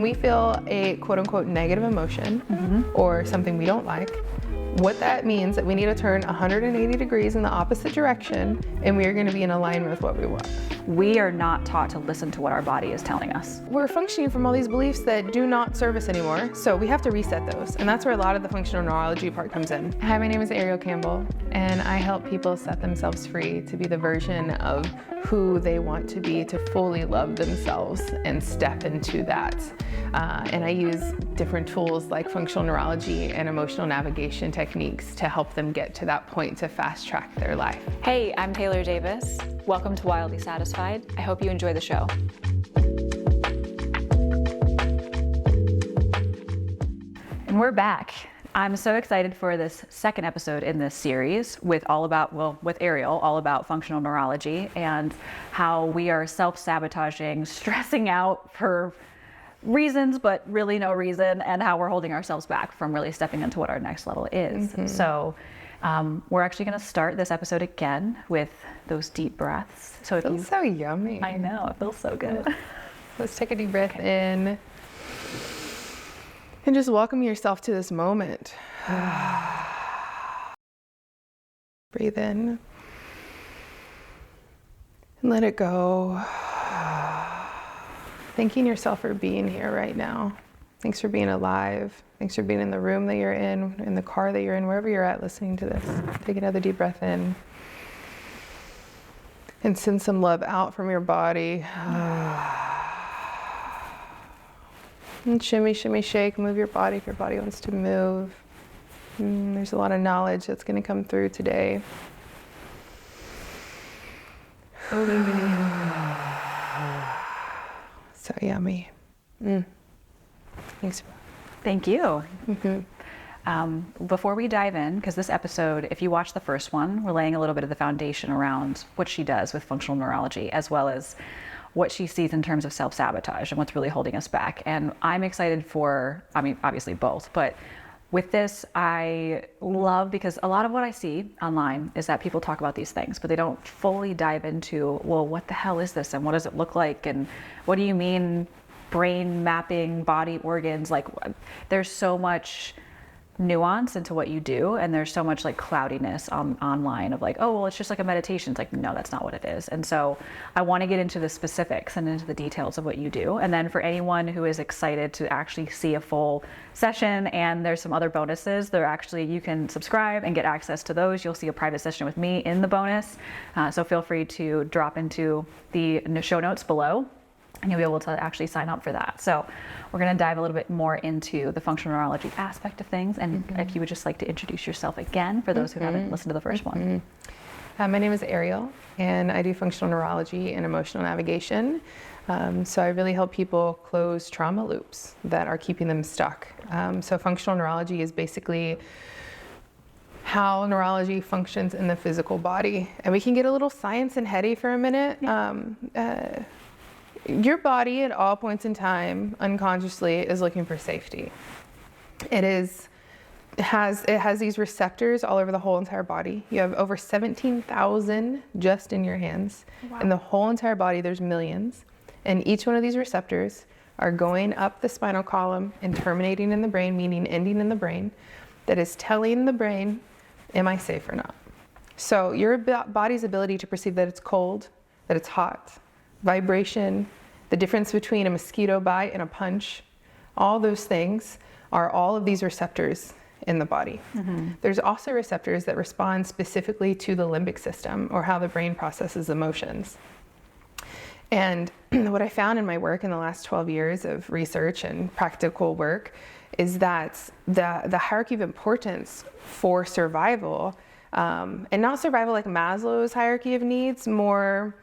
We feel a quote unquote negative emotion or something we don't like. What that means that we need to turn 180 degrees in the opposite direction, and we are going to be in alignment with what we want. We are not taught to listen to what our body is telling us. We're functioning from all these beliefs that do not serve us anymore, so we have to reset those, and that's where a lot of the functional neurology part comes in. Hi, my name is Ariel Campbell, and I help people set themselves free to be the version of who they want to be, to fully love themselves and step into that. And I use different tools like functional neurology and emotional navigation techniques to help them get to that point to fast track their life. Hey, I'm Taylor Davis. Welcome to Wildly Satisfied. I hope you enjoy the show. And we're back. I'm so excited for this second episode in this series with Ariel, all about functional neurology and how we are self-sabotaging, stressing out for reasons, but really no reason, and how we're holding ourselves back from really stepping into what our next level is. So we're actually going to start this episode again with those deep breaths. So It feels so yummy. I know, it feels so good. Let's take a deep breath in and just welcome yourself to this moment. Breathe in and let it go. Thanking yourself for being here right now. Thanks for being alive. Thanks for being in the room that you're in the car that you're in, wherever you're at listening to this. Take another deep breath in. And send some love out from your body. And shimmy, shimmy, shake, move your body if your body wants to move. There's a lot of knowledge that's going to come through today. So yummy. Thanks. Thank you. Before we dive in, because this episode, if you watch the first one, we're laying a little bit of the foundation around what she does with functional neurology, as well as what she sees in terms of self-sabotage and what's really holding us back. And I'm excited for, obviously both, but with this, I love, because a lot of what I see online is that people talk about these things, but they don't fully dive into, well, what the hell is this? And what does it look like? And what do you mean brain mapping, body organs? Like, there's so much nuance into what you do, and there's so much like cloudiness online of like, oh, well, it's just like a meditation. It's like, no, that's not what it is. And so I want to get into the specifics and into the details of what you do. And then for anyone who is excited to actually see a full session, and there's some other bonuses, you can subscribe and get access to those. You'll see a private session with me in the bonus. So feel free to drop into the show notes below, and you'll be able to actually sign up for that. So we're going to dive a little bit more into the functional neurology aspect of things. And if you would just like to introduce yourself again for those who haven't listened to the first one. My name is Ariel, and I do functional neurology and emotional navigation. So I really help people close trauma loops that are keeping them stuck. So functional neurology is basically how neurology functions in the physical body. And we can get a little science and heady for a minute. Yeah. Your body at all points in time, unconsciously, is looking for safety. It has these receptors all over the whole entire body. You have over 17,000 just in your hands. Wow. In the whole entire body, there's millions. And each one of these receptors are going up the spinal column and terminating in the brain, meaning ending in the brain, that is telling the brain, am I safe or not? So your body's ability to perceive that it's cold, that it's hot, vibration, the difference between a mosquito bite and a punch, all those things are all of these receptors in the body. There's also receptors that respond specifically to the limbic system, or how the brain processes emotions. And what I found in my work in the last 12 years of research and practical work is that the hierarchy of importance for survival, and not survival like Maslow's hierarchy of needs, more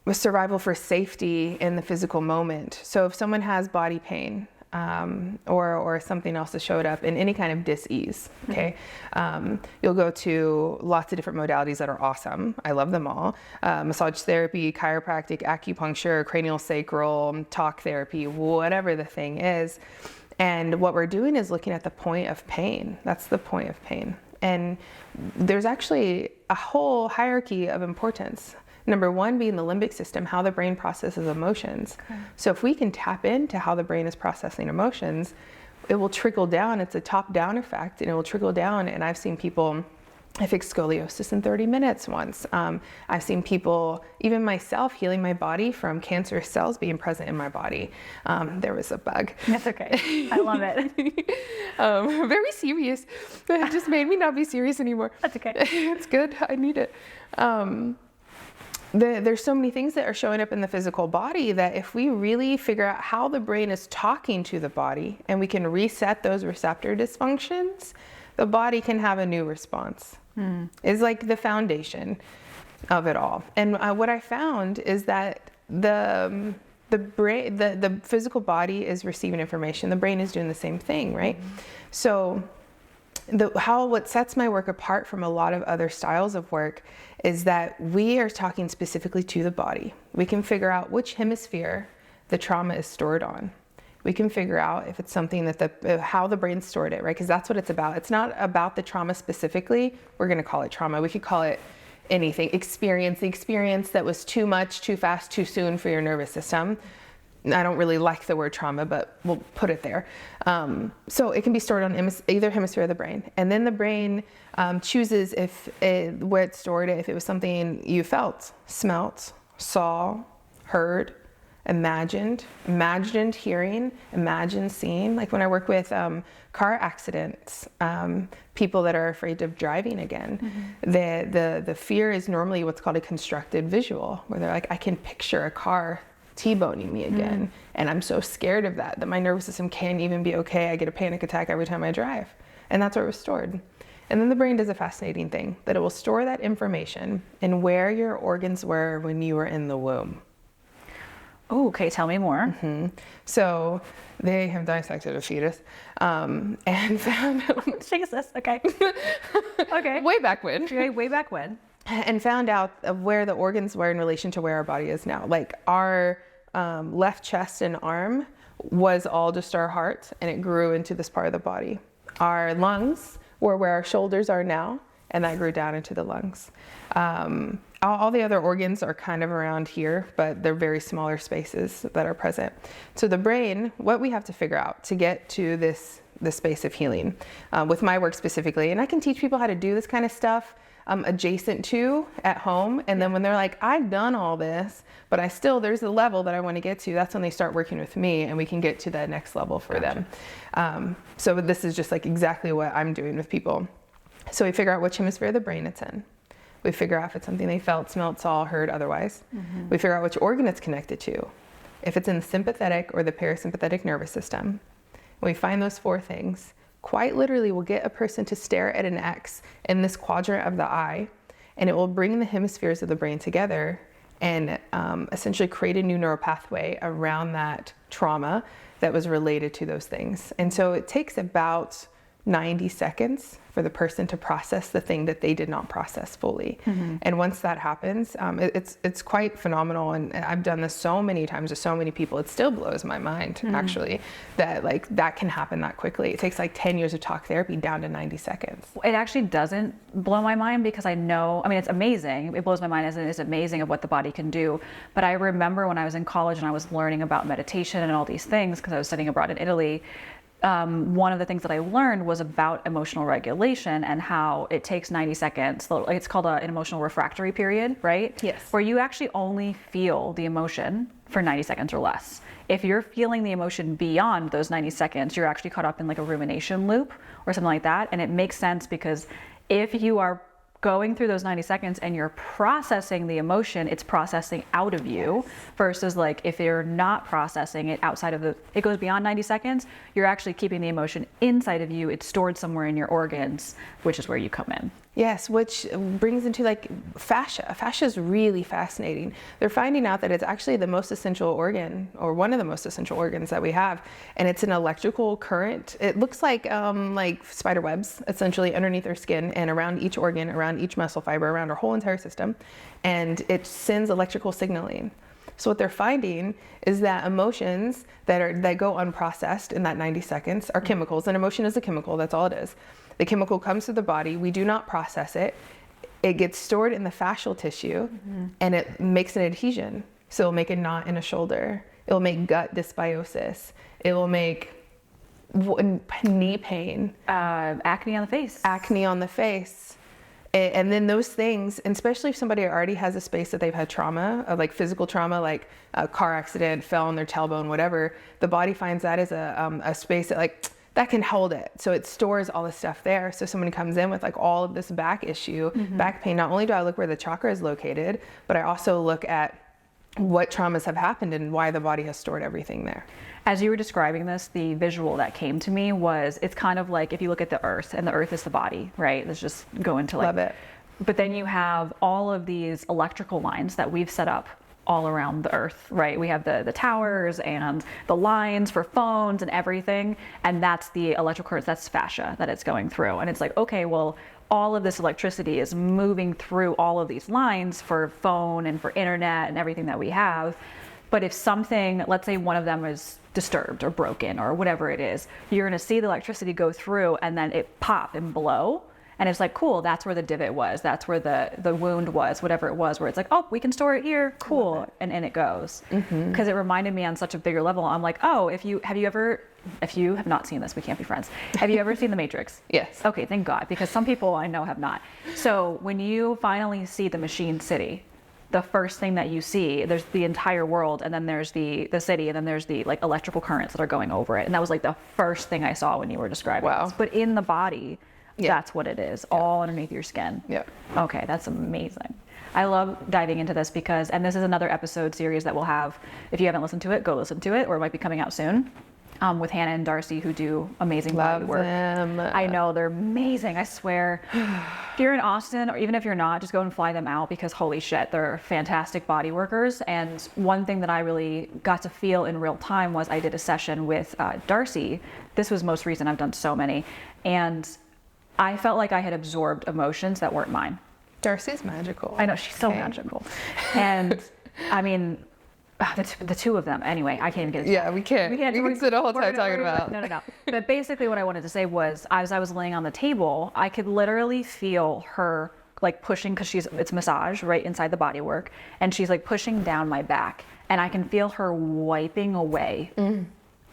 with survival for safety in the physical moment. So if someone has body pain, or something else that showed up in any kind of dis-ease, okay? You'll go to lots of different modalities that are awesome. I love them all. Massage therapy, chiropractic, acupuncture, cranial sacral, talk therapy, whatever the thing is. And what we're doing is looking at the point of pain. That's the point of pain. And there's actually a whole hierarchy of importance. Number one being the limbic system, how the brain processes emotions. Okay. So if we can tap into how the brain is processing emotions, it will trickle down. It's a top-down effect, and it will trickle down. And I've seen people, I fixed scoliosis in 30 minutes once. I've seen people, even myself, healing my body from cancerous cells being present in my body. There was a bug. That's okay. I love it. Very serious. It just made me not be serious anymore. That's okay. It's good. I need it. There's so many things that are showing up in the physical body that if we really figure out how the brain is talking to the body and we can reset those receptor dysfunctions, the body can have a new response. It's like the foundation of it all. And what I found is that the brain, the physical body is receiving information. The brain is doing the same thing, right? So what sets my work apart from a lot of other styles of work is that we are talking specifically to the body. We can figure out which hemisphere the trauma is stored on. We can figure out if it's something that how the brain stored it, right? Because that's what it's about. It's not about the trauma specifically. We're going to call it trauma. We could call it anything. The experience that was too much, too fast, too soon for your nervous system. I don't really like the word trauma, but we'll put it there. So it can be stored on either hemisphere of the brain. And then the brain chooses where it stored it, if it was something you felt, smelt, saw, heard, imagined hearing, imagined seeing. Like when I work with car accidents, people that are afraid of driving again, the fear is normally what's called a constructed visual, where they're like, I can picture a car T-boning me again, and I'm so scared of that my nervous system can't even be okay. I get a panic attack every time I drive, and that's where it was stored. And then the brain does a fascinating thing, that it will store that information and where your organs were when you were in the womb. Oh, okay, tell me more. So they have dissected a fetus and found Jesus, okay. Okay. way back when. Okay, way back when. And found out of where the organs were in relation to where our body is now. Like our left chest and arm was all just our heart, and it grew into this part of the body. Our lungs were where our shoulders are now, and that grew down into the lungs. All the other organs are kind of around here, but they're very smaller spaces that are present. So the brain, what we have to figure out to get to this space of healing, with my work specifically, and I can teach people how to do this kind of stuff adjacent to at home. And then when they're like, I've done all this, but there's a level that I want to get to, that's when they start working with me, and we can get to that next level for them. So this is just like exactly what I'm doing with people. So we figure out which hemisphere of the brain it's in. We figure out if it's something they felt, smelled, saw, heard otherwise. We figure out which organ it's connected to, if it's in the sympathetic or the parasympathetic nervous system. When we find those four things, quite literally we'll get a person to stare at an X in this quadrant of the eye, and it will bring the hemispheres of the brain together and essentially create a new neural pathway around that trauma that was related to those things. And so it takes about 90 seconds for the person to process the thing that they did not process fully. And once that happens, it's quite phenomenal. And I've done this so many times with so many people. It still blows my mind, actually, that like that can happen that quickly. It takes like 10 years of talk therapy down to 90 seconds. It actually doesn't blow my mind because I know, I mean, it's amazing. It blows my mind as it is amazing of what the body can do. But I remember when I was in college and I was learning about meditation and all these things because I was studying abroad in Italy, one of the things that I learned was about emotional regulation and how it takes 90 seconds. It's called an emotional refractory period, right? Yes. Where you actually only feel the emotion for 90 seconds or less. If you're feeling the emotion beyond those 90 seconds, you're actually caught up in like a rumination loop or something like that. And it makes sense because if you are going through those 90 seconds and you're processing the emotion, it's processing out of you, versus like if you're not processing it outside of it goes beyond 90 seconds, you're actually keeping the emotion inside of you. It's stored somewhere in your organs, which is where you come in. Yes, which brings into like fascia. Fascia is really fascinating. They're finding out that it's actually the most essential organ, or one of the most essential organs that we have, and it's an electrical current. It looks like spider webs, essentially underneath our skin and around each organ, around each muscle fiber, around our whole entire system, and it sends electrical signaling. So what they're finding is that emotions that go unprocessed in that 90 seconds are chemicals. An emotion is a chemical, that's all it is. The chemical comes to the body, we do not process it. it gets stored in the fascial tissue and it makes an adhesion. So it'll make a knot in a shoulder. It'll make gut dysbiosis. It will make knee pain. Acne on the face. Acne on the face. And then those things, and especially if somebody already has a space that they've had trauma, like physical trauma, like a car accident, fell on their tailbone, whatever, the body finds that as a space that like, that can hold it. So it stores all the stuff there. So someone comes in with like all of this back issue, back pain, not only do I look where the chakra is located, but I also look at what traumas have happened and why the body has stored everything there. As you were describing this, the visual that came to me was, it's kind of like if you look at the earth, and the earth is the body, right? Let's just go into like, Love it. But then you have all of these electrical lines that we've set up all around the earth, right? We have the towers and the lines for phones and everything, and that's the electrical currents, that's fascia that it's going through. And it's like, okay, well, all of this electricity is moving through all of these lines for phone and for internet and everything that we have. But if something, let's say one of them is disturbed or broken or whatever it is, you're gonna see the electricity go through and then it pop and blow. And it's like, cool, that's where the divot was. That's where the wound was, whatever it was, where it's like, oh, we can store it here, cool. And in it goes. Because it reminded me on such a bigger level. I'm like, oh, if you have not seen this, we can't be friends. Have you ever seen The Matrix? Yes. Okay, thank God, because some people I know have not. So when you finally see the machine city, the first thing that you see, there's the entire world, and then there's the city, and then there's the like electrical currents that are going over it. And that was like the first thing I saw when you were describing this. But in the body, that's what it is, all underneath your skin. Yeah. Okay, that's amazing. I love diving into this because, and this is another episode series that we'll have. If you haven't listened to it, go listen to it, or it might be coming out soon. With Hannah and Darcy, who do amazing body work. Them. I know, they're amazing, I swear. If you're in Austin, or even if you're not, just go and fly them out, because holy shit, they're fantastic body workers. And one thing that I really got to feel in real time was I did a session with Darcy. This was most recent, I've done so many. And I felt like I had absorbed emotions that weren't mine. Darcy's magical. I know, she's so magical. And I mean, the two of them. Anyway, I can't even get it. Yeah, we can't. We can sit a whole time talking about. No. But basically what I wanted to say was, as I was laying on the table, I could literally feel her like pushing, because it's massage right inside the body work. And she's like pushing down my back. And I can feel her wiping away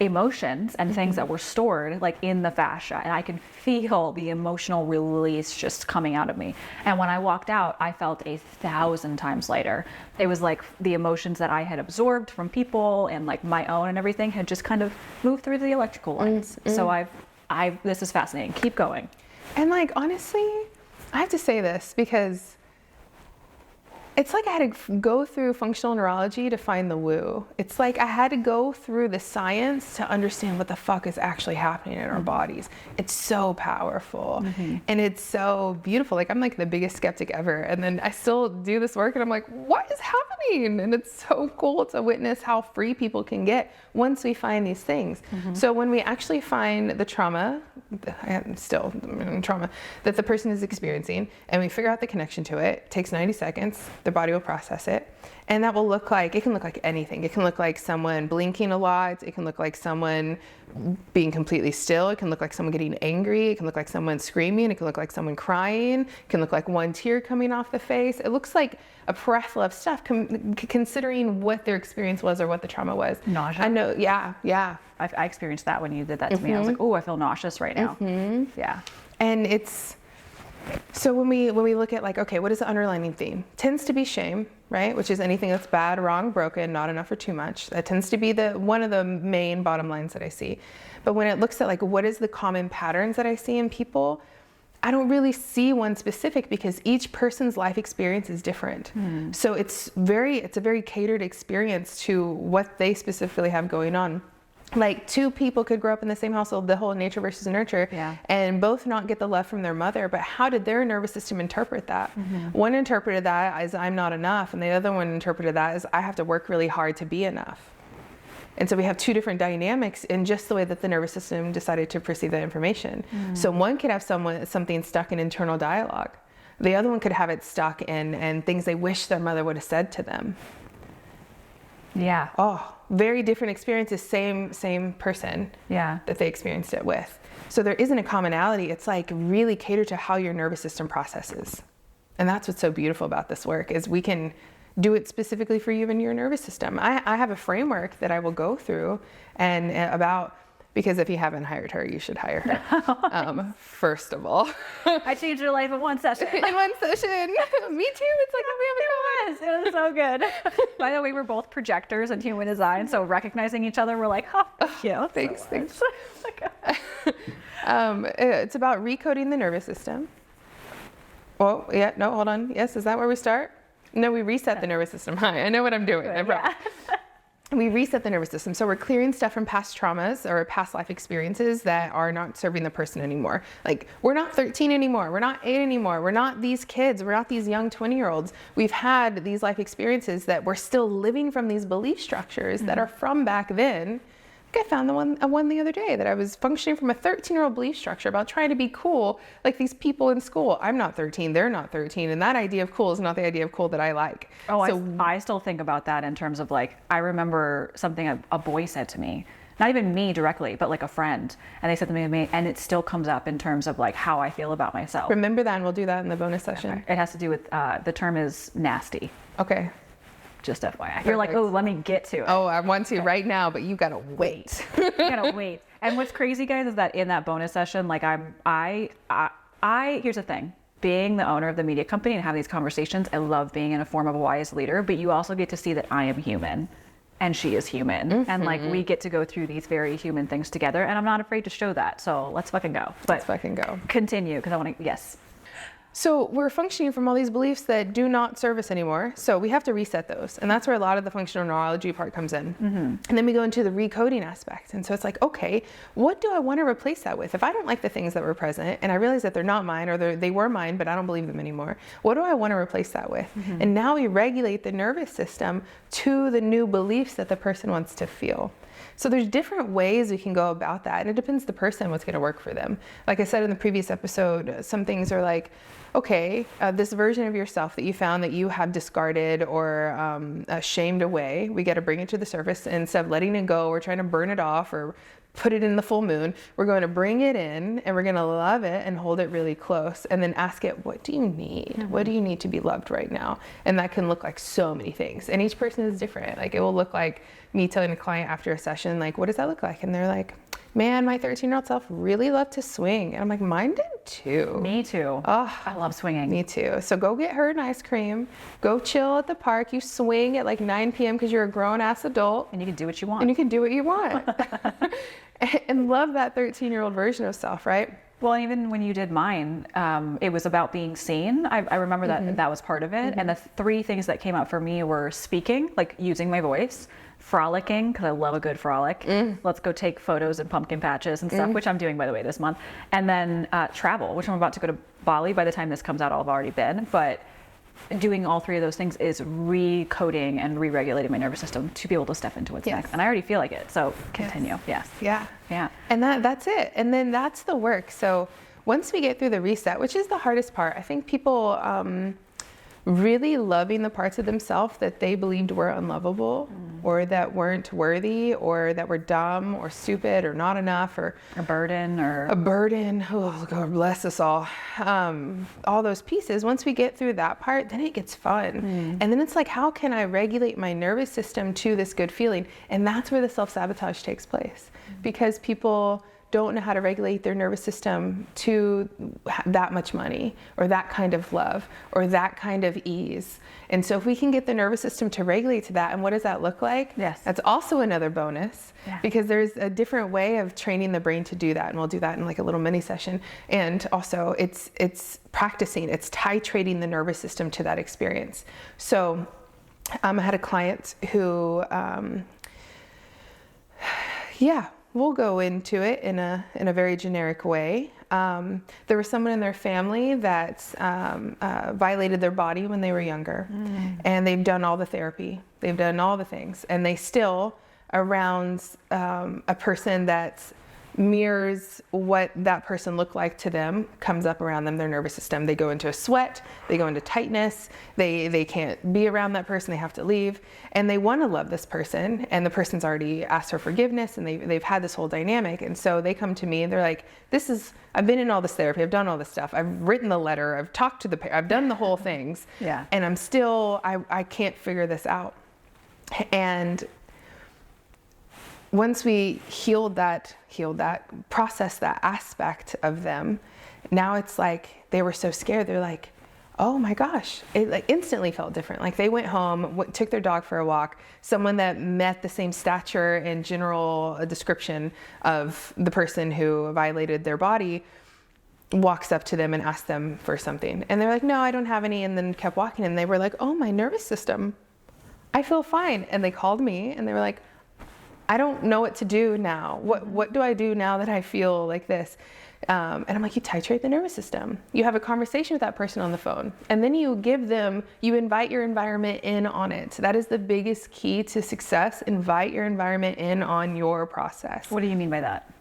emotions and things that were stored like in the fascia, and I can feel the emotional release just coming out of me. And when I walked out, I felt 1,000 times lighter. It was like the emotions that I had absorbed from people and like my own and everything had just kind of moved through the electrical lines. So this is fascinating. Keep going. And like, honestly, I have to say this because it's like I had to go through functional neurology to find the woo. It's like I had to go through the science to understand what the fuck is actually happening in our bodies. It's so powerful and it's so beautiful. Like, I'm like the biggest skeptic ever. And then I still do this work and I'm like, what is happening? And it's so cool to witness how free people can get once we find these things. So when we actually find the trauma, trauma that the person is experiencing, and we figure out the connection to it, it takes 90 seconds. The body will process it, and that will look like, it can look like anything. It can look like someone blinking a lot. It can look like someone being completely still. It can look like someone getting angry. It can look like someone screaming. It can look like someone crying. It can look like one tear coming off the face. It looks like a plethora of stuff considering what their experience was or what the trauma was. Nausea? I know, yeah. I experienced that when you did that to me. I was like, oh, I feel nauseous right now. Yeah. And it's, so when we look at like, okay, what is the underlying theme? Tends to be shame, right? Which is anything that's bad, wrong, broken, not enough or too much. That tends to be one of the main bottom lines that I see. But when it looks at like, what is the common patterns that I see in people? I don't really see one specific because each person's life experience is different. So it's a very catered experience to what they specifically have going on. Like, two people could grow up in the same household, the whole nature versus nurture, and both not get the love from their mother, but how did their nervous system interpret that? One interpreted that as I'm not enough, and the other one interpreted that as I have to work really hard to be enough. And so we have two different dynamics in just the way that the nervous system decided to perceive that information. So one could have something stuck in internal dialogue. The other one could have it stuck in things they wish their mother would have said to them. Yeah. Oh, very different experiences, same person that they experienced it with. So there isn't a commonality. It's like really catered to how your nervous system processes. And that's what's so beautiful about this work is we can do it specifically for you and your nervous system. I have a framework that I will go through and about, because if you haven't hired her, you should hire her. First of all. I changed your life in one session. In one session. Me too. It's like It was so good. By the way, we're both projectors in human design, so recognizing each other, we're like, oh, thank you. Thanks. It's about recoding the nervous system. Well, yeah, no, hold on. Yes, is that where we start? No, we reset the nervous system. Hi, I know what I'm doing. Good, I promise. We reset the nervous system. So we're clearing stuff from past traumas or past life experiences that are not serving the person anymore. Like, we're not 13 anymore. We're not 8 anymore. We're not these kids. We're not these young 20-year-olds. We've had these life experiences that we're still living from these belief structures that are from back then. I found one the other day that I was functioning from a 13-year-old belief structure about trying to be cool like these people in school. I'm not 13, they're not 13, and that idea of cool is not the idea of cool that I like. Oh, so I still think about that in terms of like, I remember something a boy said to me, not even me directly, but like a friend, and they said something to me, and it still comes up in terms of like how I feel about myself. Remember that, and we'll do that in the bonus session. Okay. It has to do with, the term is nasty. Okay. Just FYI. You're like, oh, let me get to it. Oh, I want to right now, but you gotta wait. You gotta wait. And what's crazy, guys, is that in that bonus session, like here's the thing. Being the owner of the media company and having these conversations, I love being in a form of a wise leader, but you also get to see that I am human and she is human. Mm-hmm. And like, we get to go through these very human things together, and I'm not afraid to show that. So let's fucking go. Let's fucking go. Continue, because I want to, yes. So we're functioning from all these beliefs that do not serve us anymore. So we have to reset those. And that's where a lot of the functional neurology part comes in. Mm-hmm. And then we go into the recoding aspect. And so it's like, okay, what do I want to replace that with? If I don't like the things that were present and I realize that they're not mine, or they were mine, but I don't believe them anymore, what do I want to replace that with? Mm-hmm. And now we regulate the nervous system to the new beliefs that the person wants to feel. So there's different ways we can go about that, and it depends the person what's going to work for them. Like I said in the previous episode, some things are like, okay, this version of yourself that you found that you have discarded or shamed away, we got to bring it to the surface. And instead of letting it go or trying to burn it off or put it in the full moon, we're going to bring it in and we're going to love it and hold it really close, and then ask it, what do you need? Mm-hmm. What do you need to be loved right now? And that can look like so many things, and each person is different. Like, it will look like me telling a client after a session, like, what does that look like? And they're like, man, my 13-year-old self really loved to swing. And I'm like, mine did too. Me too. Oh, I love swinging. Me too. So go get her an ice cream, go chill at the park. You swing at like 9 p.m. because you're a grown ass adult. And you can do what you want. And you can do what you want. And love that 13-year-old version of self, right? Well, even when you did mine, it was about being seen. I remember that mm-hmm. that was part of it. Mm-hmm. And the 3 things that came up for me were speaking, like using my voice, frolicking, because I love a good frolic. Let's go take photos and pumpkin patches and stuff, which I'm doing, by the way, this month. And then travel, which I'm about to go to Bali. By the time this comes out, I'll have already been. But doing all 3 of those things is recoding and re-regulating my nervous system to be able to step into what's next. And I already feel like it, so continue. Yes. Yeah. And that's it. And then that's the work. So once we get through the reset, which is the hardest part, I think people really loving the parts of themselves that they believed were unlovable or that weren't worthy or that were dumb or stupid or not enough or a burden. Oh, God bless us all. All those pieces. Once we get through that part, then it gets fun. And then it's like, how can I regulate my nervous system to this good feeling? And that's where the self-sabotage takes place, because people don't know how to regulate their nervous system to that much money or that kind of love or that kind of ease. And so if we can get the nervous system to regulate to that, and what does that look like? Yes. That's also another bonus, because there's a different way of training the brain to do that. And we'll do that in like a little mini session. And also it's practicing, it's titrating the nervous system to that experience. So I had a client who, we'll go into it in a very generic way. There was someone in their family that violated their body when they were younger, and they've done all the therapy, they've done all the things, and they still around a person that's mirrors what that person looked like to them, comes up around them, their nervous system. They go into a sweat, they go into tightness, they can't be around that person, they have to leave, and they want to love this person, and the person's already asked for forgiveness, and they've had this whole dynamic, and so they come to me and they're like, I've been in all this therapy, I've done all this stuff, I've written the letter, I've talked to the I've done the whole things, Yeah. and I'm still, I can't figure this out. And once we healed that, processed that aspect of them, now it's like they were so scared. They're like, oh my gosh, it like instantly felt different. Like they went home, took their dog for a walk. Someone that met the same stature and general description of the person who violated their body walks up to them and asks them for something. And they're like, no, I don't have any. And then kept walking. And they were like, oh, my nervous system, I feel fine. And they called me and they were like, I don't know what to do now. What do I do now that I feel like this? And I'm like, you titrate the nervous system. You have a conversation with that person on the phone. And then you invite your environment in on it. That is the biggest key to success. Invite your environment in on your process. What do you mean by that?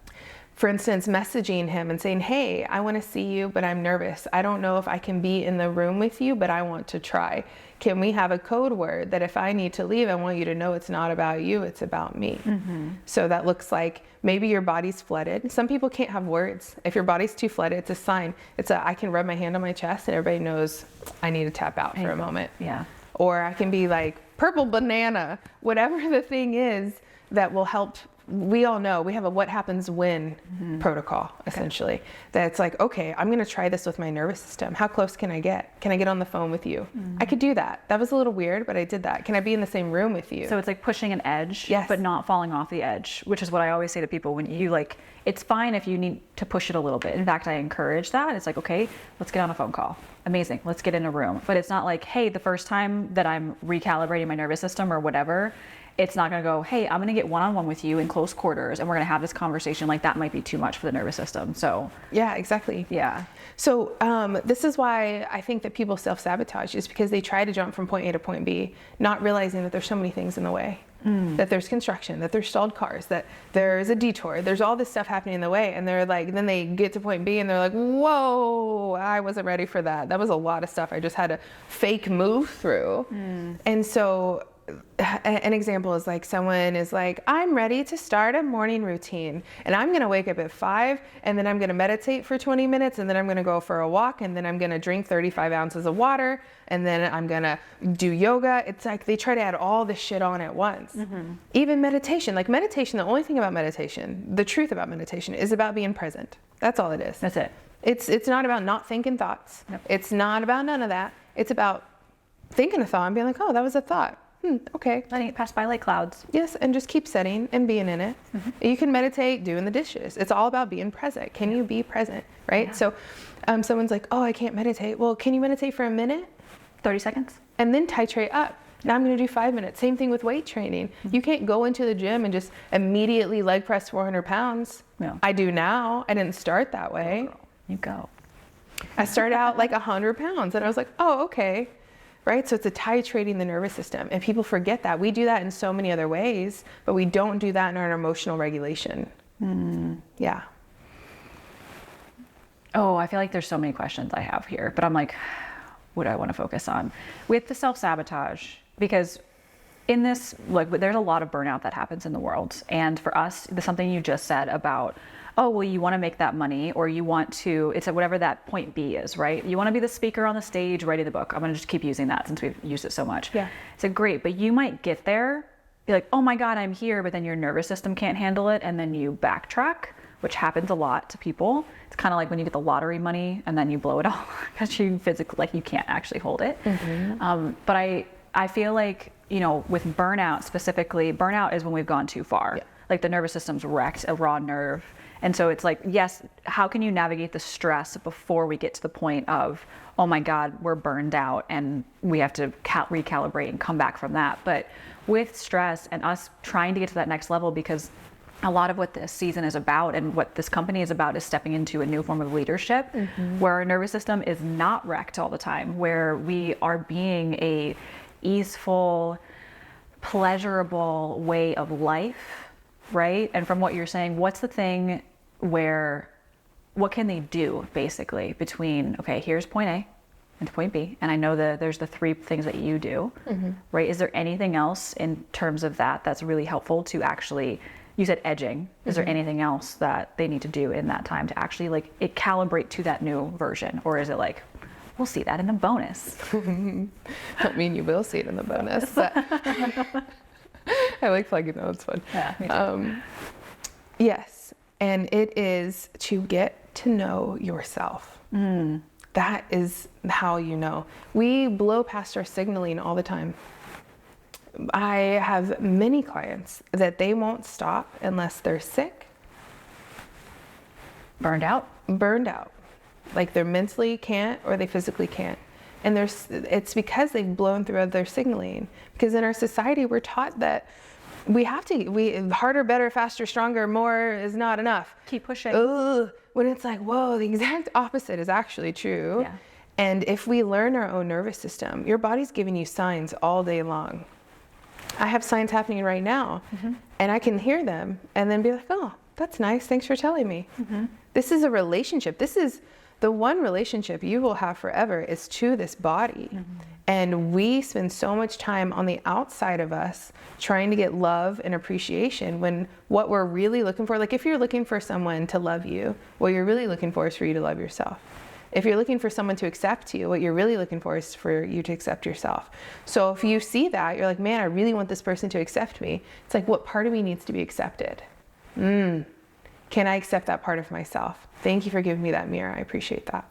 For instance, messaging him and saying, hey, I want to see you, but I'm nervous. I don't know if I can be in the room with you, but I want to try. Can we have a code word that if I need to leave, I want you to know it's not about you, it's about me. Mm-hmm. So that looks like maybe your body's flooded. Some people can't have words. If your body's too flooded, it's a sign. I can rub my hand on my chest and everybody knows I need to tap out for a moment. Yeah. Or I can be like purple banana, whatever the thing is that will help. We all know we have a what happens when protocol, essentially. Okay. That's like, okay, I'm going to try this with my nervous system. How close can I get? Can I get on the phone with you? I could do that. That was a little weird, but I did that. Can I be in the same room with you? So it's like pushing an edge, yes, but not falling off the edge, which is what I always say to people when you like, it's fine if you need to push it a little bit. In fact, I encourage that. It's like, okay, let's get on a phone call. Amazing. Let's get in a room. But it's not like, hey, the first time that I'm recalibrating my nervous system or whatever, it's not going to go, hey, I'm going to get one-on-one with you in close quarters and we're going to have this conversation. Like that might be too much for the nervous system. So yeah, exactly. Yeah. So this is why I think that people self-sabotage, is because they try to jump from point A to point B, not realizing that there's so many things in the way, that there's construction, that there's stalled cars, that there's a detour, there's all this stuff happening in the way. And they're like, then they get to point B and they're like, whoa, I wasn't ready for that. That was a lot of stuff I just had to fake move through. And so an example is like someone is like, I'm ready to start a morning routine and I'm going to wake up at 5 and then I'm going to meditate for 20 minutes and then I'm going to go for a walk and then I'm going to drink 35 ounces of water and then I'm going to do yoga. It's like they try to add all this shit on at once. Even meditation, like meditation, the only thing about meditation, the truth about meditation is about being present. That's all it is. That's it. It's not about not thinking thoughts. Nope. It's not about none of that. It's about thinking a thought and being like, oh, that was a thought. Okay. Letting it pass by like clouds. Yes, and just keep setting and being in it. You can meditate doing the dishes. It's all about being present. Can you be present, right? Yeah. So someone's like, oh, I can't meditate. Well, can you meditate for a minute? 30 seconds. And then titrate up. Now I'm going to do 5 minutes. Same thing with weight training. You can't go into the gym and just immediately leg press 400 pounds. No. I do now. I didn't start that way. Oh, girl. You go. I started out like 100 pounds and I was like, oh, okay. Right? So it's a titrating the nervous system. And people forget that. We do that in so many other ways, but we don't do that in our emotional regulation. Yeah. Oh, I feel like there's so many questions I have here, but I'm like, what do I want to focus on? With the self-sabotage, because in this, like, there's a lot of burnout that happens in the world. And for us, there's something you just said about, oh, well, you want to make that money, or you want to, it's whatever that point B is, right? You want to be the speaker on the stage, writing the book. I'm going to just keep using that since we've used it so much. Yeah. So great, but you might get there, be like, oh my God, I'm here, but then your nervous system can't handle it, and then you backtrack, which happens a lot to people. It's kind of like when you get the lottery money and then you blow it all because you physically, like, you can't actually hold it. But I feel like, you know, with burnout specifically, burnout is when we've gone too far. Yeah. Like the nervous system's wrecked, a raw nerve. And so it's like, yes, how can you navigate the stress before we get to the point of, oh my God, we're burned out and we have to recalibrate and come back from that. But with stress and us trying to get to that next level, because a lot of what this season is about and what this company is about is stepping into a new form of leadership where our nervous system is not wrecked all the time, where we are being a easeful, pleasurable way of life, right? And from what you're saying, what's the thing where what can they do basically between, okay, here's point A and point B, and I know that there's the 3 things that you do, right? Is there anything else in terms of that that's really helpful to actually, you said edging, is there anything else that they need to do in that time to actually like it calibrate to that new version? Or is it like, we'll see that in the bonus? I mean, you will see it in the bonus. But I like plugging that, it's fun. Yeah, me too. Yes, and it is to get to know yourself. That is how you know. We blow past our signaling all the time. I have many clients that they won't stop unless they're sick. Burned out? Burned out. Like they mentally can't or they physically can't. And it's because they've blown through their signaling. Because in our society, we're taught that we have to, harder, better, faster, stronger, more is not enough. Keep pushing. Ugh, when it's like, whoa, the exact opposite is actually true. Yeah. And if we learn our own nervous system, your body's giving you signs all day long. I have signs happening right now, and I can hear them and then be like, oh, that's nice. Thanks for telling me. This is a relationship. This is the one relationship you will have forever is to this body. And we spend so much time on the outside of us trying to get love and appreciation when what we're really looking for, like if you're looking for someone to love you, what you're really looking for is for you to love yourself. If you're looking for someone to accept you, what you're really looking for is for you to accept yourself. So if you see that, you're like, man, I really want this person to accept me. It's like, what part of me needs to be accepted? Can I accept that part of myself? Thank you for giving me that mirror. I appreciate that.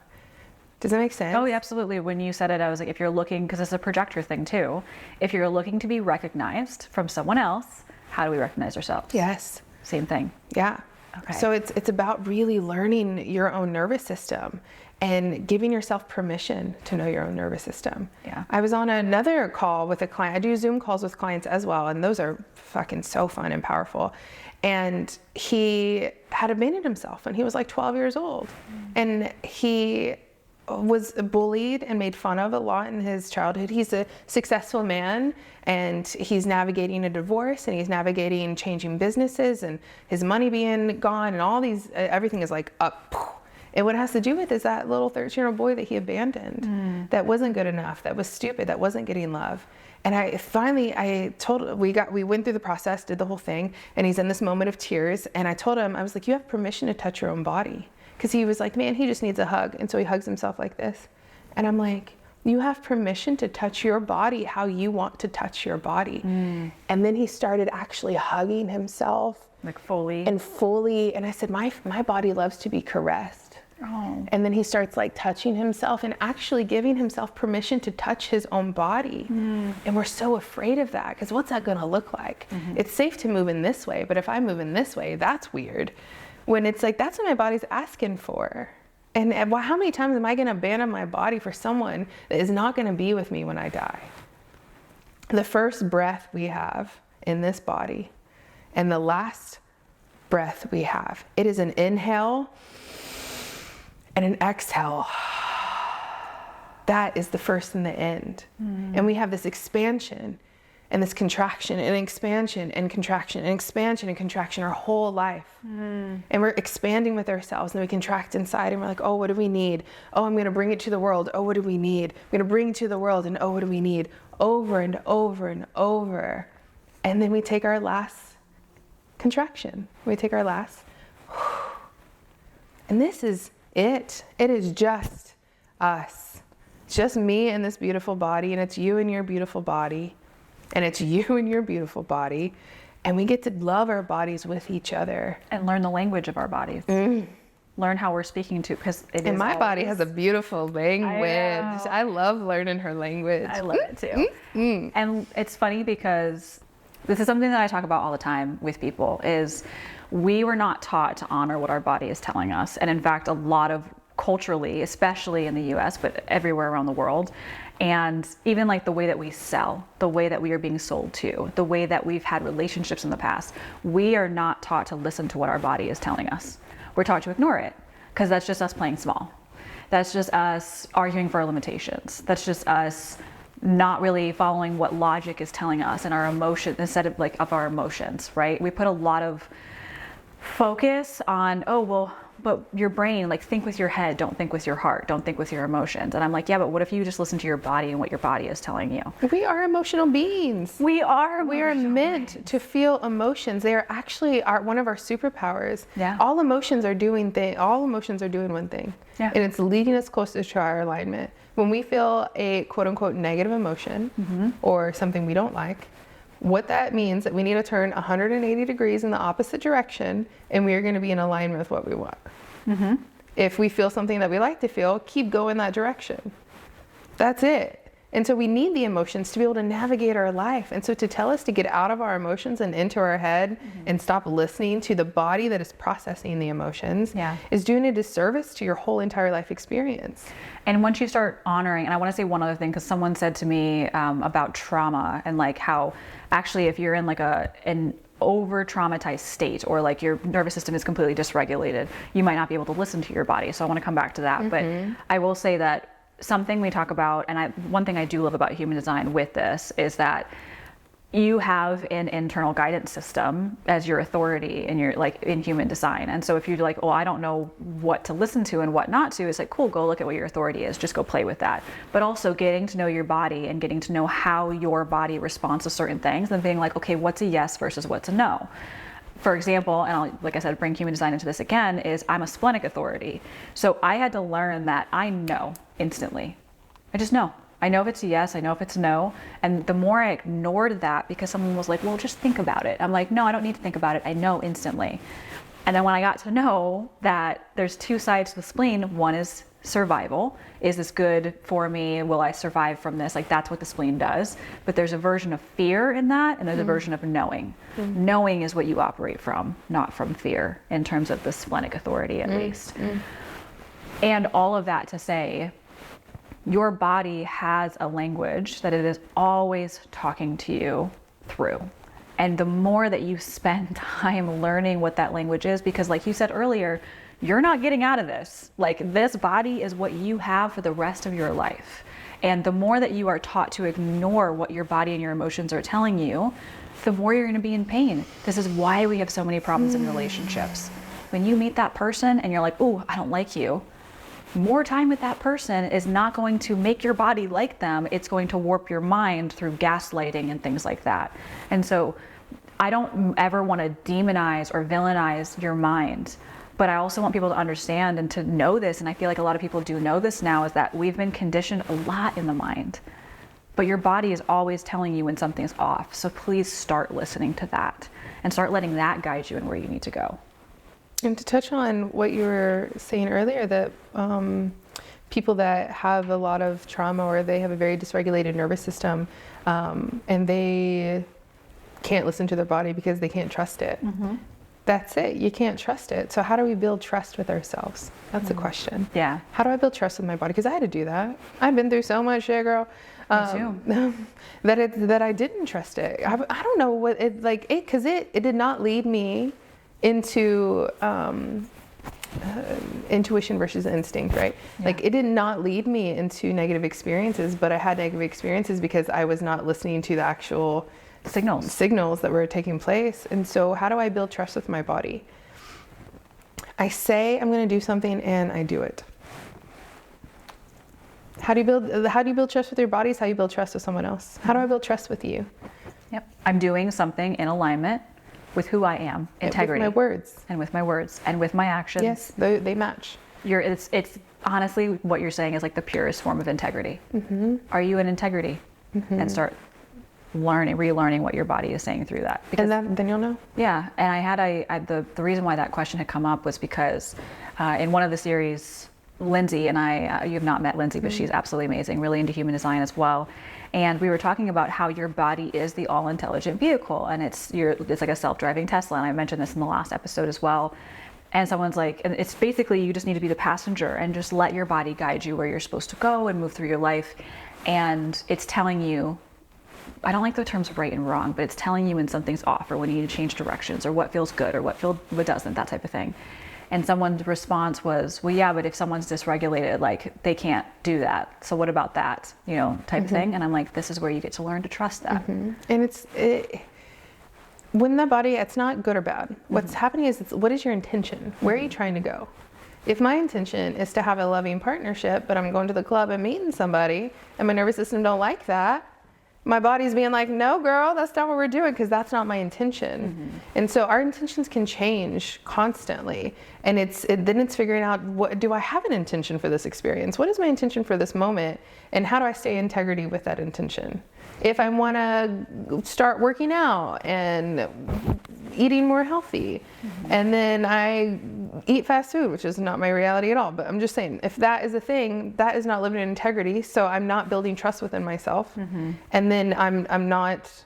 Does that make sense? Oh, yeah, absolutely. When you said it, I was like, if you're looking, because it's a projector thing too, if you're looking to be recognized from someone else, how do we recognize ourselves? Yes. Same thing. Yeah. Okay. So it's about really learning your own nervous system and giving yourself permission to know your own nervous system. Yeah. I was on another call with a client. I do Zoom calls with clients as well, and those are fucking so fun and powerful. And he had abandoned himself when he was like 12 years old. And he was bullied and made fun of a lot in his childhood. He's a successful man, and he's navigating a divorce, and he's navigating changing businesses and his money being gone, and all these, everything is like up. And what it has to do with is that little 13-year-old boy that he abandoned, that wasn't good enough, that was stupid, that wasn't getting love. And we went through the process, did the whole thing, and he's in this moment of tears. And I told him, I was like, you have permission to touch your own body. Because he was like, man, he just needs a hug. And so he hugs himself like this. And I'm like, you have permission to touch your body how you want to touch your body. And then he started actually hugging himself. Like fully. And I said, my body loves to be caressed. Oh. And then he starts like touching himself and actually giving himself permission to touch his own body. And we're so afraid of that, because what's that gonna look like? It's safe to move in this way, but if I move in this way, that's weird. When it's like, that's what my body's asking for. And how many times am I gonna abandon my body for someone that is not gonna be with me when I die? The first breath we have in this body and the last breath we have, it is an inhale and an exhale. That is the first and the end. And we have this expansion and this contraction and expansion and contraction and expansion and contraction our whole life. And we're expanding with ourselves, and we contract inside, and we're like, oh, what do we need? Oh, I'm gonna bring it to the world. Oh, what do we need? I'm gonna bring it to the world, and oh, what do we need? Over and over and over. And then we take our last contraction. We take our last, and this is it. It is just us. It's just me and this beautiful body, and it's you and your beautiful body. And it's you and your beautiful body. And we get to love our bodies with each other. And learn the language of our bodies. Learn how we're speaking to, because it And is my always, body has a beautiful language. I love learning her language. I love it too. And it's funny because this is something that I talk about all the time with people, is we were not taught to honor what our body is telling us. And in fact, a lot of culturally, especially in the US, but everywhere around the world, and even like the way that we sell, the way that we are being sold to, the way that we've had relationships in the past, we are not taught to listen to what our body is telling us. We're taught to ignore it, because that's just us playing small. That's just us arguing for our limitations. That's just us not really following what logic is telling us and our emotion, instead of like of our emotions, right? We put a lot of focus on, oh, well, but your brain, like, think with your head, don't think with your heart, don't think with your emotions. And I'm like, yeah, but what if you just listen to your body and what your body is telling you? We are emotional beings. We are meant to feel emotions. They are actually one of our superpowers. Yeah. All emotions are doing one thing. Yeah. And it's leading us closer to our alignment. When we feel a quote unquote negative emotion or something we don't like, what that means that we need to turn 180 degrees in the opposite direction, and we are going to be in alignment with what we want. If we feel something that we like to feel, keep going that direction. That's it. And so we need the emotions to be able to navigate our life. And so to tell us to get out of our emotions and into our head and stop listening to the body that is processing the emotions is doing a disservice to your whole entire life experience. And once you start honoring, and I want to say one other thing, because someone said to me about trauma and like how actually if you're in like an over traumatized state, or like your nervous system is completely dysregulated, you might not be able to listen to your body. So I want to come back to that. But I will say that something we talk about, and one thing I do love about human design with this is that you have an internal guidance system as your authority in your, like, in human design. And so if you're like, oh, I don't know what to listen to and what not to, it's like, cool, go look at what your authority is, just go play with that. But also getting to know your body and getting to know how your body responds to certain things and being like, okay, what's a yes versus what's a no? For example, and I'll, like I said, bring human design into this again, is I'm a splenic authority. So I had to learn that I know instantly. I just know. I know if it's a yes, I know if it's a no. And the more I ignored that, because someone was like, well, just think about it. I'm like, no, I don't need to think about it. I know instantly. And then when I got to know that there's two sides to the spleen, one is survival. Is this good for me? Will I survive from this? Like, that's what the spleen does. But there's a version of fear in that, and there's a version of knowing. Knowing is what you operate from, not from fear, in terms of the splenic authority, at least. And all of that to say, your body has a language that it is always talking to you through. And the more that you spend time learning what that language is, because like you said earlier, you're not getting out of this. Like, this body is what you have for the rest of your life. And the more that you are taught to ignore what your body and your emotions are telling you, the more you're going to be in pain. This is why we have so many problems in relationships. When you meet that person and you're like, oh, I don't like you, more time with that person is not going to make your body like them. It's going to warp your mind through gaslighting and things like that. And so I don't ever want to demonize or villainize your mind, but I also want people to understand and to know this, and I feel like a lot of people do know this now, is that we've been conditioned a lot in the mind. But your body is always telling you when something's off. So please start listening to that and start letting that guide you in where you need to go. And to touch on what you were saying earlier, that people that have a lot of trauma or they have a very dysregulated nervous system and they can't listen to their body because they can't trust it. That's it. You can't trust it. So how do we build trust with ourselves? That's the question. Yeah. How do I build trust with my body? Because I had to do that. I've been through so much shit, girl. Me too. that I didn't trust it. I don't know what it like it because it did not lead me into intuition versus instinct, right? Yeah. Like, it did not lead me into negative experiences, but I had negative experiences because I was not listening to the actual signals that were taking place. And so how do I build trust with my body? I say I'm going to do something and I do it. How do you build trust with your body? Is how you build trust with someone else. How do I build trust with you? Yep. I'm doing something in alignment with who I am, integrity. With my words. And with my words and with my actions. Yes, they match. It's honestly, what you're saying is like the purest form of integrity. Are you in integrity? And start relearning what your body is saying through that. Because then you'll know. Yeah, and I had the reason why that question had come up was because in one of the series, Lindsay and I, you have not met Lindsay, but she's absolutely amazing, really into human design as well. And we were talking about how your body is the all-intelligent vehicle, and it's like a self-driving Tesla. And I mentioned this in the last episode as well. And someone's like, and it's basically you just need to be the passenger and just let your body guide you where you're supposed to go and move through your life. And it's telling you, I don't like the terms right and wrong, but it's telling you when something's off or when you need to change directions or what feels good or what doesn't, that type of thing. And someone's response was, well, yeah, but if someone's dysregulated, like, they can't do that. So what about that, type of thing? And I'm like, this is where you get to learn to trust that. And when the body, it's not good or bad. What's happening is, what is your intention? Where are you trying to go? If my intention is to have a loving partnership, but I'm going to the club and meeting somebody, and my nervous system don't like that, my body's being like, no, girl, that's not what we're doing, because that's not my intention. And so our intentions can change constantly. And then it's figuring out, what do I have an intention for this experience? What is my intention for this moment? And how do I stay in integrity with that intention? If I want to start working out and eating more healthy, and then I eat fast food, which is not my reality at all, but I'm just saying, if that is a thing, that is not living in integrity. So I'm not building trust within myself, and then I'm not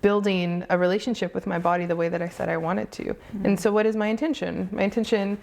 building a relationship with my body the way that I said I wanted to. And so what is my intention? My intention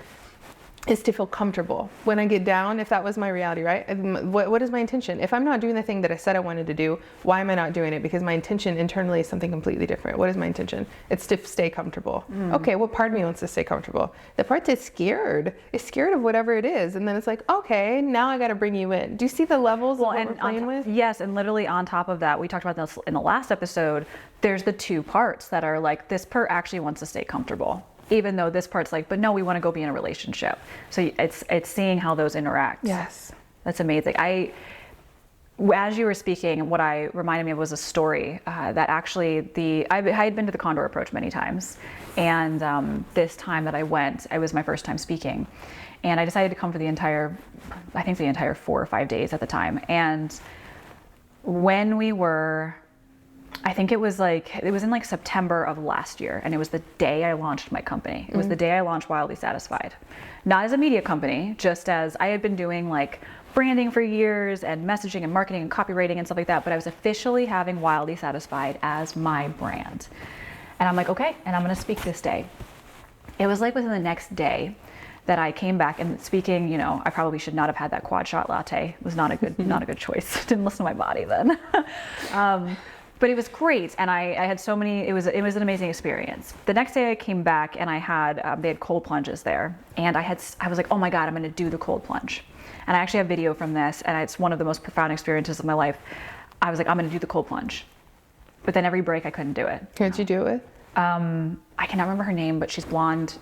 is to feel comfortable when I get down, if that was my reality, right? What is my intention? If I'm not doing the thing that I said I wanted to do, why am I not doing it? Because my intention internally is something completely different. What is my intention? It's to stay comfortable. Okay, what part of me wants to stay comfortable? The part that's scared is scared of whatever it is. And then it's like, okay, now I got to bring you in. Do you see the levels of what we're playing with? Yes, and literally on top of that, we talked about this in the last episode, there's the two parts that are like, this part actually wants to stay comfortable, even though this part's like, but no, we want to go be in a relationship. So it's seeing how those interact. Yes. That's amazing. As you were speaking, what I reminded me of was a story that actually I had been to the Condor Approach many times. And this time that I went, it was my first time speaking. And I decided to come for the entire 4 or 5 days at the time. And when we were, I think it was in like September of last year, and it was the day I launched my company. It was the day I launched Wildly Satisfied. Not as a media company, just as I had been doing like branding for years and messaging and marketing and copywriting and stuff like that, but I was officially having Wildly Satisfied as my brand. And I'm like, okay, and I'm gonna speak this day. It was like within the next day that I came back and speaking, I probably should not have had that quad shot latte. It was not a good choice. Didn't listen to my body then. But it was great, and I had so many. It was an amazing experience. The next day I came back, and I had they had cold plunges there, and I was like, oh my god, I'm going to do the cold plunge. And I actually have video from this, and it's one of the most profound experiences of my life. I was like, I'm going to do the cold plunge, but then every break I couldn't do it. Who'd you do it with? I cannot remember her name, but she's blonde,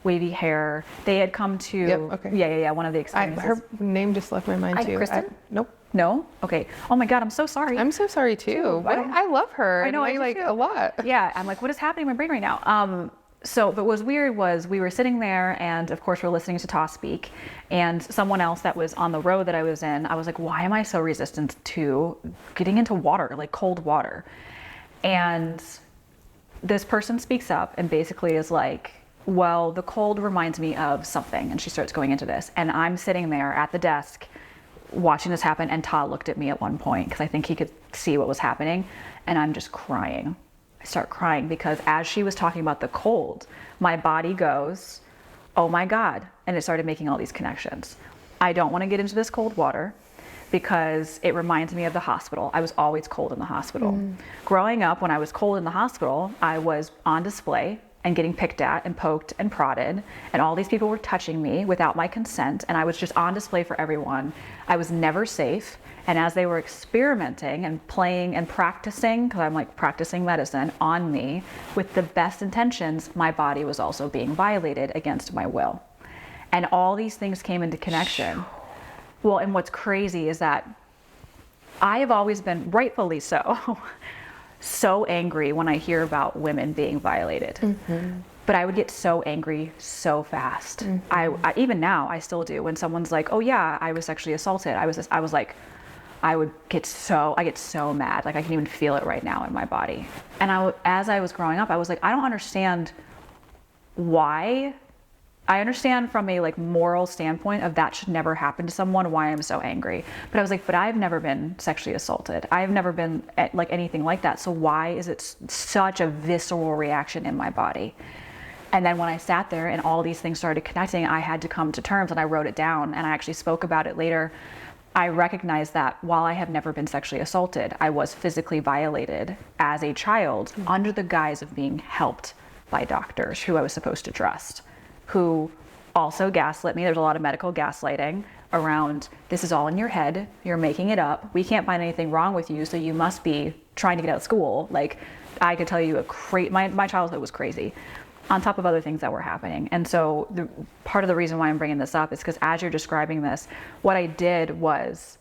wavy hair. They had come to yeah, one of the experiences. Her name just left my mind too. Kristen? Nope. No? Okay. Oh my God, I'm so sorry. I'm so sorry too. I love her. I know, I like a lot. Yeah, I'm like, what is happening in my brain right now? But what was weird was we were sitting there, and of course we're listening to Ta speak, and someone else that was on the road that I was in, I was like, why am I so resistant to getting into water, like cold water? And this person speaks up and basically is like, well, the cold reminds me of something, and she starts going into this, and I'm sitting there at the desk watching this happen, and Todd looked at me at one point because I think he could see what was happening, and I'm just crying. I start crying because as she was talking about the cold, my body goes, oh my God, and it started making all these connections. I don't want to get into this cold water because it reminds me of the hospital. I was always cold in the hospital. Growing up, when I was cold in the hospital, I was on display and getting picked at and poked and prodded, and all these people were touching me without my consent, and I was just on display for everyone. I was never safe, and as they were experimenting and playing and practicing, because I'm like practicing medicine on me with the best intentions, my body was also being violated against my will. And all these things came into connection. Well, and what's crazy is that I have always been, rightfully so angry when I hear about women being violated. But I would get so angry so fast. I even now I still do when someone's like, oh yeah, I was sexually assaulted. I was like, I get so mad. Like I can even feel it right now in my body. And as I was growing up, I was like, I don't understand why. I understand from a like moral standpoint of that should never happen to someone, why I'm so angry. But I was like, but I've never been sexually assaulted. I've never been like anything like that. So why is it such a visceral reaction in my body? And then when I sat there and all these things started connecting, I had to come to terms, and I wrote it down, and I actually spoke about it later. I recognized that while I have never been sexually assaulted, I was physically violated as a child under the guise of being helped by doctors who I was supposed to trust, who also gaslit me. There's a lot of medical gaslighting around, this is all in your head, you're making it up, we can't find anything wrong with you, so you must be trying to get out of school. Like, I could tell you my childhood was crazy, on top of other things that were happening. And so part of the reason why I'm bringing this up is because as you're describing this, what I did was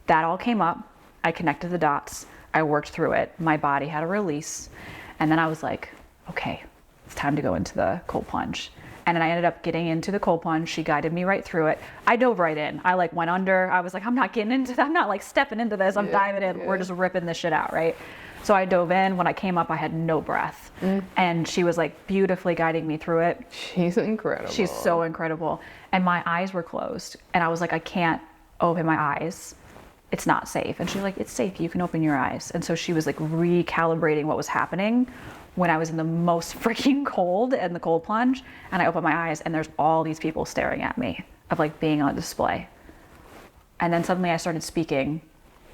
that all came up. I connected the dots. I worked through it. My body had a release. And then I was like, okay, it's time to go into the cold plunge. And then I ended up getting into the cold plunge. She guided me right through it. I dove right in. I like went under. I was like, I'm not getting into that. I'm not like stepping into this. I'm diving in. Yeah. We're just ripping this shit out, right? So I dove in. When I came up, I had no breath. And she was like beautifully guiding me through it. She's incredible. She's so incredible. And my eyes were closed. And I was like, I can't open my eyes. It's not safe. And she's like, it's safe. You can open your eyes. And so she was like recalibrating what was happening when I was in the most freaking cold and the cold plunge. And I opened my eyes and there's all these people staring at me of like being on display. And then suddenly I started speaking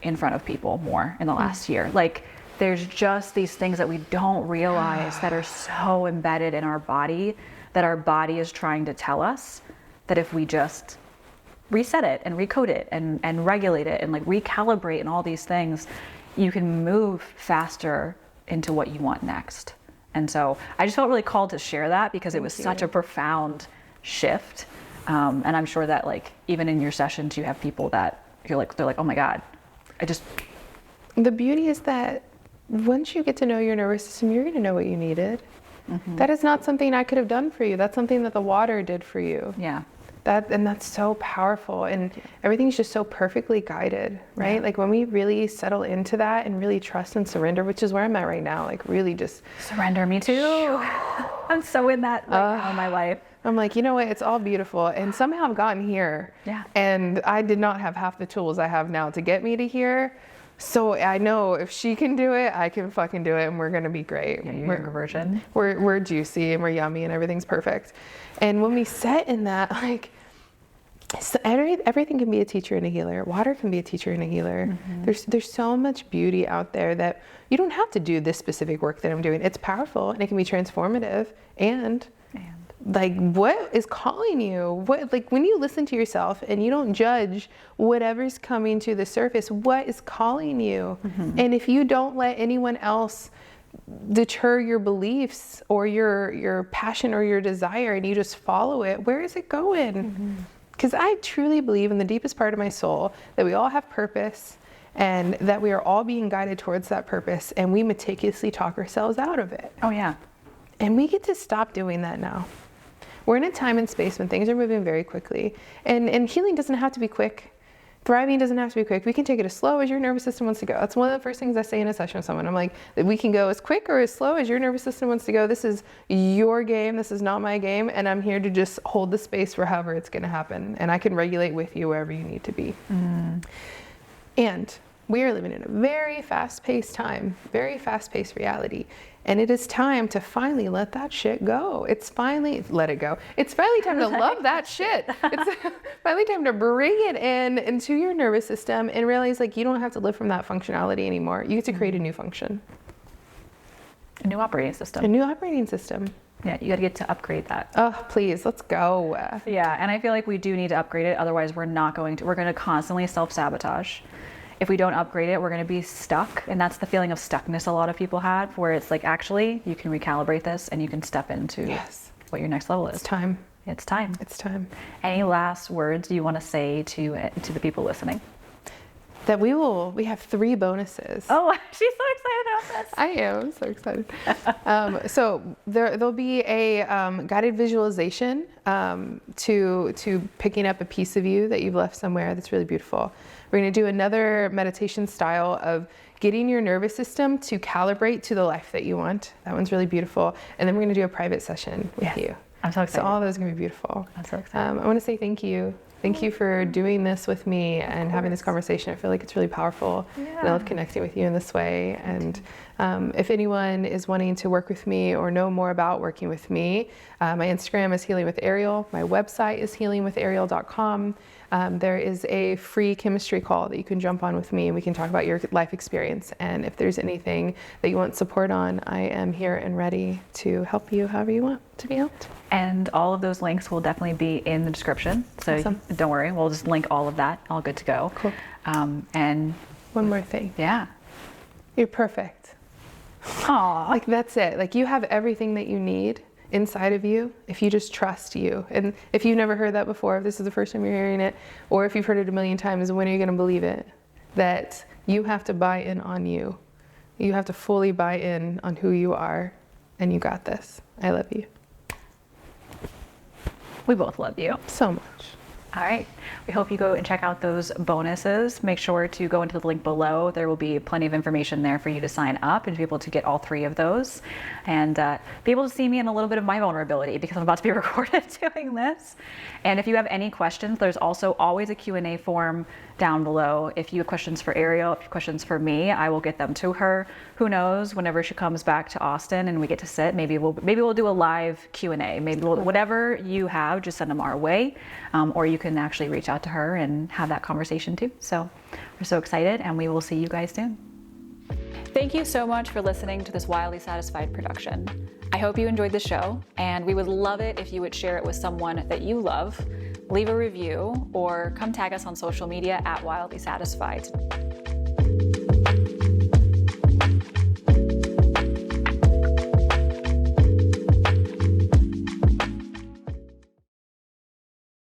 in front of people more in the last year. Like, there's just these things that we don't realize that are so embedded in our body, that our body is trying to tell us that if we just reset it and recode it and regulate it and like recalibrate and all these things, you can move faster into what you want next. And so I just felt really called to share that because it was such a profound shift. And I'm sure that like even in your sessions you have people that they're like, oh my God, The beauty is that once you get to know your nervous system, you're going to know what you needed. That is not something I could have done for you. That's something that the water did for you. Yeah. And that's so powerful, and everything's just so perfectly guided, right? Yeah. Like when we really settle into that and really trust and surrender, which is where I'm at right now, like really just surrender. Me too. I'm so in that right now in my life. I'm like, you know what? It's all beautiful, and somehow I've gotten here. Yeah. And I did not have half the tools I have now to get me to here. So I know if she can do it, I can fucking do it, and we're gonna be great. Yeah, you're a virgin. We're juicy and we're yummy and everything's perfect. And when we set in that, like, so everything can be a teacher and a healer. Water can be a teacher and a healer. There's so much beauty out there that you don't have to do this specific work that I'm doing. It's powerful and it can be transformative. And like, what is calling you? What, like, when you listen to yourself and you don't judge whatever's coming to the surface, what is calling you? And if you don't let anyone else deter your beliefs or your passion or your desire, and you just follow it, where is it going? Because I truly believe in the deepest part of my soul that we all have purpose and that we are all being guided towards that purpose, and we meticulously talk ourselves out of it. Oh yeah. And we get to stop doing that now. We're in a time and space when things are moving very quickly, and healing doesn't have to be quick. Thriving doesn't have to be quick. We can take it as slow as your nervous system wants to go. That's one of the first things I say in a session with someone. I'm like, we can go as quick or as slow as your nervous system wants to go. This is your game. This is not my game. And I'm here to just hold the space for however it's going to happen. And I can regulate with you wherever you need to be. And we are living in a very fast-paced time, very fast-paced reality. And it is time to finally let that shit go. It's finally, let it go. It's finally time to love that shit. It's finally time to bring it into your nervous system and realize, like, you don't have to live from that functionality anymore. You get to create a new function. A new operating system. A new operating system. Yeah, you gotta get to upgrade that. Oh, please, let's go. Yeah, and I feel like we do need to upgrade it. Otherwise, we're gonna constantly self-sabotage. If we don't upgrade it, we're going to be stuck. And that's the feeling of stuckness a lot of people have, where it's like, actually, you can recalibrate this and you can step into what your next level is. It's time. It's time. It's time. Any last words you want to say to the people listening? That we have 3 bonuses. Oh, she's so excited about this. I am. I'm so excited. So there'll be a guided visualization to picking up a piece of you that you've left somewhere that's really beautiful. We're going to do another meditation style of getting your nervous system to calibrate to the life that you want. That one's really beautiful. And then we're going to do a private session with you. I'm so excited. So all of those are going to be beautiful. I'm so excited. I want to say thank you. Thank you for doing this with me and having this conversation. I feel like it's really powerful. And I love connecting with you in this way. And if anyone is wanting to work with me or know more about working with me, my Instagram is Healing with Ariel. My website is healingwithariel.com. There is a free chemistry call that you can jump on with me, and we can talk about your life experience. And if there's anything that you want support on, I am here and ready to help you however you want to be helped. And all of those links will definitely be in the description. So don't worry, we'll just link all of that. All good to go. Cool. And one more thing. Yeah. You're perfect. Aww. Like, that's it. Like, you have everything that you need inside of you if you just trust you. And if you've never heard that before, if this is the first time you're hearing it, or if you've heard it a million times, when are you going to believe it? That you have to buy in on you. You have to fully buy in on who you are, and you got this. I love you. We both love you. So much. All right. We hope you go and check out those bonuses. Make sure to go into the link below. There will be plenty of information there for you to sign up and to be able to get all 3 of those and be able to see me in a little bit of my vulnerability because I'm about to be recorded doing this. And if you have any questions, there's also always a Q&A form down below. If you have questions for Ariel, if you have questions for me, I will get them to her. Who knows, whenever she comes back to Austin and we get to sit, maybe we'll do a live Q&A. Maybe whatever you have, just send them our way. Or you can actually reach out to her and have that conversation too. So we're so excited, and we will see you guys soon. Thank you so much for listening to this Wildly Satisfied production. I hope you enjoyed the show, and we would love it if you would share it with someone that you love, leave a review, or come tag us on social media at Wildly Satisfied.